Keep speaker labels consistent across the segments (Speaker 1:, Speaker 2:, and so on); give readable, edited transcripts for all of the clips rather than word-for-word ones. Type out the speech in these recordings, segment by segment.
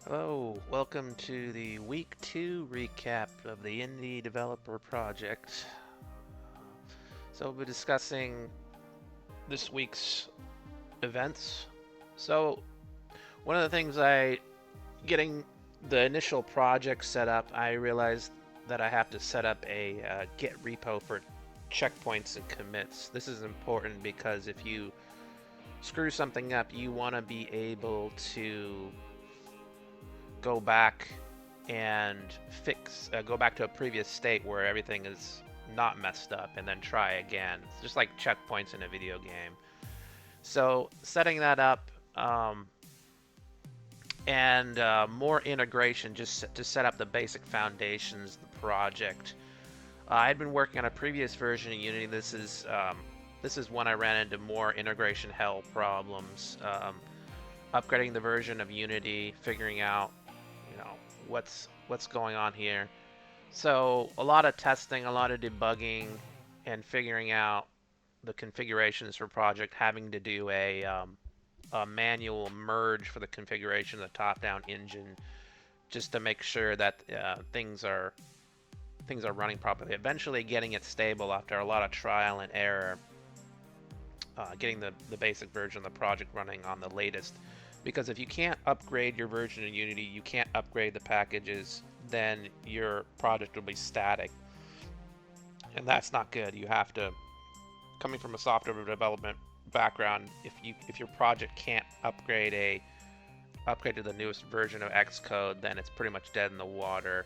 Speaker 1: Hello, welcome to the week 2 recap of the Indie Developer Project. So we'll be discussing this week's events. So one of the things getting the initial project set up, I realized that I have to set up a Git repo for checkpoints and commits. This is important because if you screw something up, you want to be able to go back and go back to a previous state where everything is not messed up and then try again. It's just like checkpoints in a video game. So setting that up and more integration just to set up the basic foundations of the project. I had been working on a previous version of Unity. This is when I ran into more integration hell problems. Upgrading the version of Unity, figuring out what's going on here. So a lot of testing, a lot of debugging, and figuring out the configurations for project, having to do a manual merge for the configuration of the top-down engine, just to make sure that things are running properly. Eventually, getting it stable after a lot of trial and error, getting the basic version of the project running on the latest. Because if you can't upgrade your version of Unity, you can't upgrade the packages, then your project will be static. And that's not good. You have to, coming from a software development background, if your project can't upgrade to the newest version of Xcode, then it's pretty much dead in the water.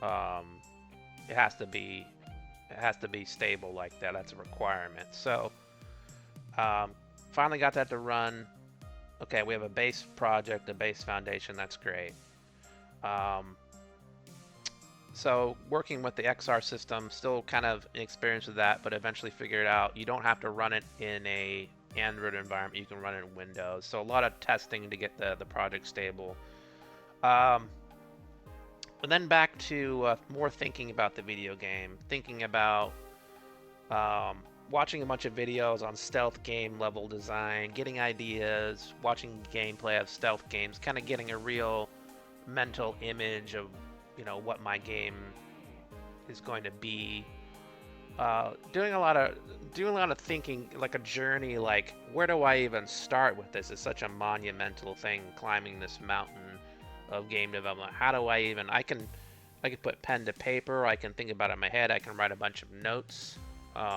Speaker 1: It has to be stable like that. That's a requirement. So finally got that to run. Okay, we have a base project, a base foundation. That's great. So working with the XR system, still kind of inexperienced with that, but eventually figured out you don't have to run it in a Android environment. You can run it in Windows. So a lot of testing to get the project stable. And then back to more thinking about the video game, thinking about watching a bunch of videos on stealth game level design, getting ideas, watching gameplay of stealth games, kind of getting a real mental image of what my game is going to be. Doing a lot of thinking, like a journey, like where do I even start with this? It's such a monumental thing, climbing this mountain of game development. How do I even? I can put pen to paper. I can think about it in my head. I can write a bunch of notes.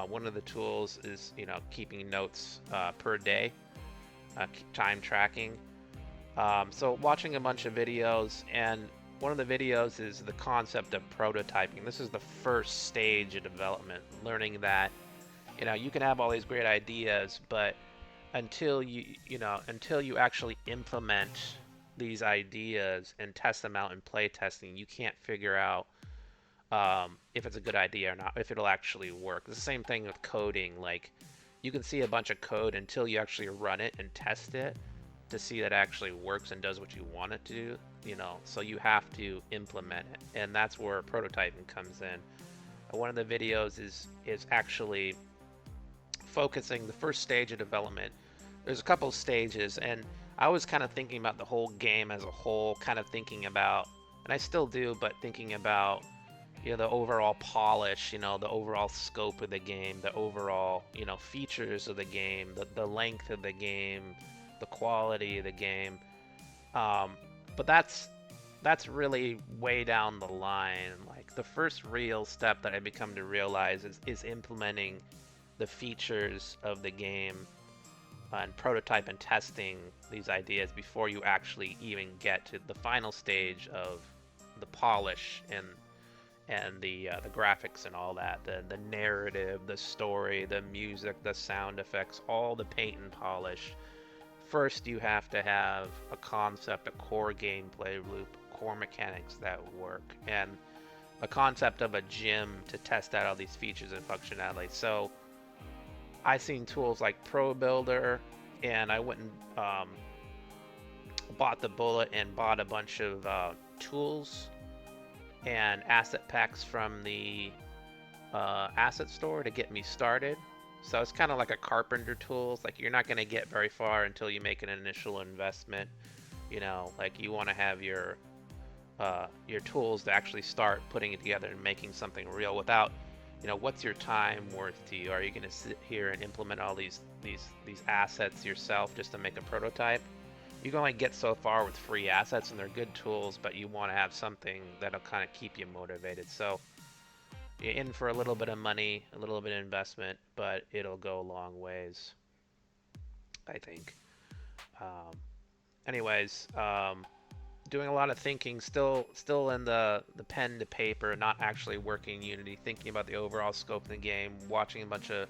Speaker 1: One of the tools is keeping notes per day, time tracking. So watching a bunch of videos, and one of the videos is the concept of prototyping. This is the first stage of development, learning that you can have all these great ideas, but until you actually implement these ideas and test them out in play testing, you can't figure out if it's a good idea or not, if it'll actually work. It's the same thing with coding. Like, you can see a bunch of code until you actually run it and test it to see that it actually works and does what you want it to do. So you have to implement it, and that's where prototyping comes in. One of the videos is actually focusing the first stage of development. There's a couple of stages, and I was kind of thinking about the whole game as a whole, kind of thinking about, and I still do, but thinking about the overall polish, the overall scope of the game, the overall, features of the game, the length of the game, the quality of the game. But that's really way down the line. Like, the first real step that I become to realize is implementing the features of the game and prototype and testing these ideas before you actually even get to the final stage of the polish and the graphics and all that, the narrative, the story, the music, the sound effects, all the paint and polish. First, you have to have a concept, a core gameplay loop, core mechanics that work, and a concept of a gym to test out all these features and functionality. So I seen tools like ProBuilder, and I went and bought the bullet and bought a bunch of tools and asset packs from the asset store to get me started. So it's kind of like a carpenter tools. Like, you're not going to get very far until you make an initial investment. You know, like you want to have your tools to actually start putting it together and making something real without, you know, what's your time worth to you? Are you going to sit here and implement all these assets yourself just to make a prototype? You can only get so far with free assets, and they're good tools, but you want to have something that'll kind of keep you motivated. So you're in for a little bit of money, a little bit of investment, but it'll go a long ways, I think. Um, anyways, doing a lot of thinking, still in the pen to paper, not actually working Unity, thinking about the overall scope of the game, watching a bunch of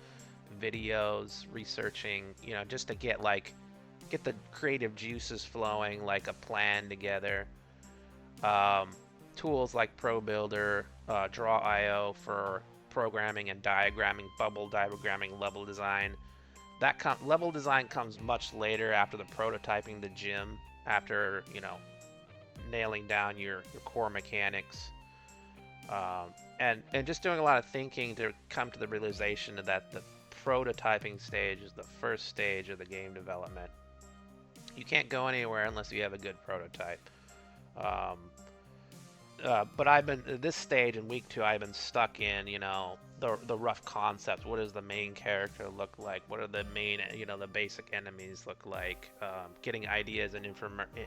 Speaker 1: videos, researching, you know, just to get the creative juices flowing, like a plan together. Um, Tools like ProBuilder, Draw.io for programming and diagramming, bubble diagramming, level design. Level design comes much later after the prototyping the gym, after, you know, nailing down your core mechanics, and just doing a lot of thinking to come to the realization that the prototyping stage is the first stage of the game development. You can't go anywhere unless you have a good prototype. Um, but I've been at this stage in week 2. I've been stuck in, you know, the rough concepts. What does the main character look like? What are the main, you know, the basic enemies look like? Getting ideas and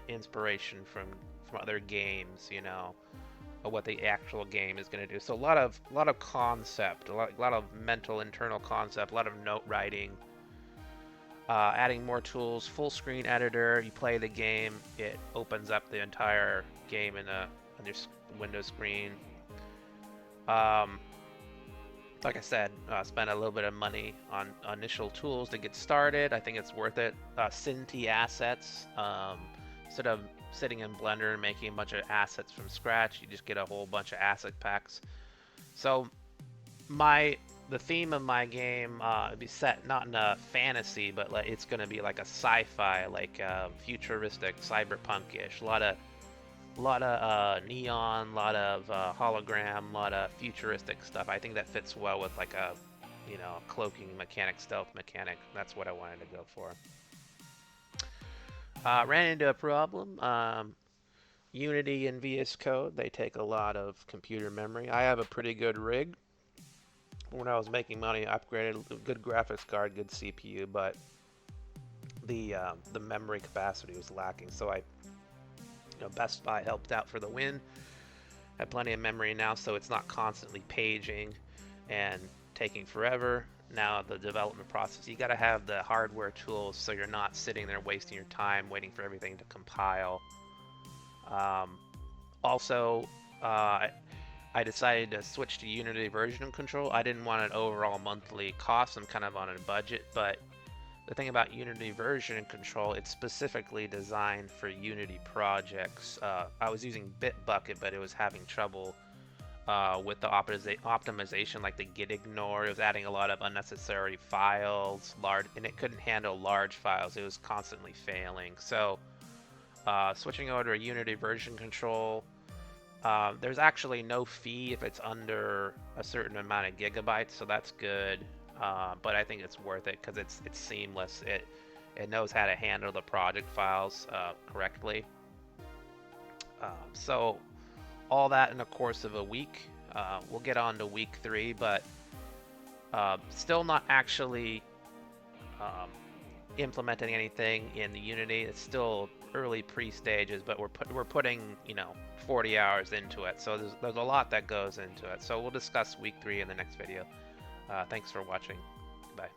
Speaker 1: inspiration from other games, you know, of what the actual game is going to do. So a lot of concept, a lot of mental internal concept, a lot of note writing. Adding more tools, full screen editor. You play the game, it opens up the entire game on your Windows screen. Um, like I said, spend a little bit of money on initial tools to get started. I think it's worth it. Cinti assets. Instead of sitting in Blender and making a bunch of assets from scratch, you just get a whole bunch of asset packs. So the theme of my game would be set not in a fantasy, but like it's going to be like a sci-fi, like futuristic, cyberpunk-ish. A lot of neon, a lot of hologram, a lot of futuristic stuff. I think that fits well with like a, you know, cloaking mechanic, stealth mechanic. That's what I wanted to go for. Ran into a problem. Unity and VS Code, they take a lot of computer memory. I have a pretty good rig. When I was making money, I upgraded a good graphics card, good CPU, but the memory capacity was lacking. So Best Buy helped out for the win. I have plenty of memory now, so it's not constantly paging and taking forever. Now the development process, you got to have the hardware tools so you're not sitting there wasting your time waiting for everything to compile. Also, I decided to switch to Unity version control. I didn't want an overall monthly cost. I'm kind of on a budget, but the thing about Unity version control, it's specifically designed for Unity projects. I was using Bitbucket, but it was having trouble with the optimization, like the git ignore. It was adding a lot of unnecessary files, and it couldn't handle large files. It was constantly failing. So switching over to a Unity version control, there's actually no fee if it's under a certain amount of gigabytes, so that's good. But I think it's worth it because it's seamless. It knows how to handle the project files correctly. So all that in the course of a week. We'll get on to week 3, but still not actually implementing anything in the Unity. It's still early pre-stages, but we're putting 40 hours into it. So there's a lot that goes into it. So we'll discuss week 3 in the next video. Thanks for watching. Bye.